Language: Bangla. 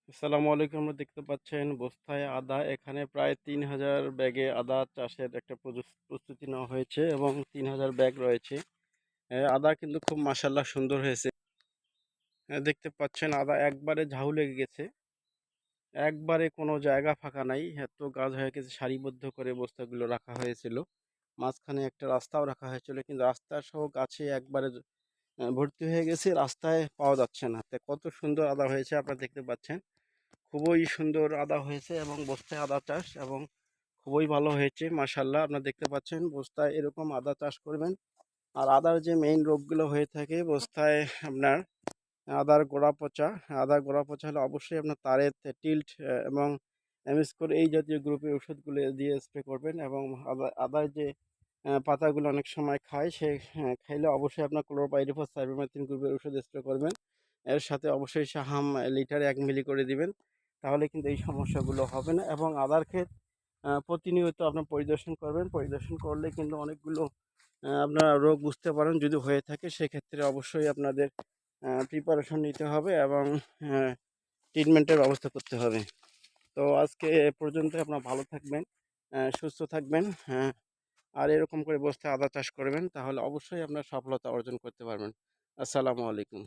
আসসালামু আলাইকুম। আমরা দেখতে পাচ্ছেন বস্তায় আদা এখানে প্রায় ৩,০০০ ব্যাগে আদা চাষের একটা প্রস্তুতি নেওয়া হয়েছে এবং ৩,০০০ ব্যাগ রয়েছে। আদা কিন্তু খুব মাশাআল্লাহ সুন্দর হয়েছে। দেখতে পাচ্ছেন আদা একবারে ঝাউ লেগে গেছে। একবারে কোনো জায়গা ফাঁকা নাই। এত গাছ হয়ে গেছে, সারিবদ্ধ করে বস্তাগুলো রাখা হয়েছিল। মাঝখানে একটা রাস্তাও রাখা হয়েছিল, কিন্তু রাস্তা সহ গাছে একবারে ভর্তি হয়ে গেছে। রাস্তায় পাওয়া যাচ্ছে না। তো কত সুন্দর আদা হয়েছে আপনারা দেখতে পাচ্ছেন। খুবই সুন্দর আদা হয়েছে এবং বস্তায় আদা চাষ এবং খুবই ভালো হয়েছে মাশাআল্লাহ। আপনারা দেখতে পাচ্ছেন বস্তায় এরকম আদা চাষ করবেন। আর আদার যে মেইন রোগগুলো হয়ে থাকে বস্তায় আপনার আদার গোড়া পচা। আদার গোড়া পচা হলে অবশ্যই আপনার তারের টিল্ট এবং এমএসকোর এই জাতীয় গ্রুপের ওষুধগুলো দিয়ে স্প্রে করবেন এবং আদার যে পাতাগুলো অনেক সময় খায়, সে খাইলে অবশ্যই আপনার ক্লোরোপাইরিফস সাইবারমেথ্রিন গ্রুপের ওষুধ স্প্রে করবেন। এর সাথে অবশ্যই সাহাম লিটারে ১ মিলি করে দিবেন। তাহলে কিন্তু এই সমস্যাগুলো হবে না এবং আদার ক্ষেত প্রতিনিয়ত আপনার পরিদর্শন করবেন। পরিদর্শন করলে কিন্তু অনেকগুলো আপনারা রোগ বুঝতে পারেন। যদি হয়ে থাকে সেক্ষেত্রে অবশ্যই আপনাদের প্রিপারেশন নিতে হবে এবং ট্রিটমেন্টের ব্যবস্থা করতে হবে। তো আজকে এ পর্যন্তই। আপনারা ভালো থাকবেন, সুস্থ থাকবেন। আর এরকম করে বস্তায় আদা চাষ করবেন, তাহলে অবশ্যই আপনার সফলতা অর্জন করতে পারবেন। আসসালামু আলাইকুম।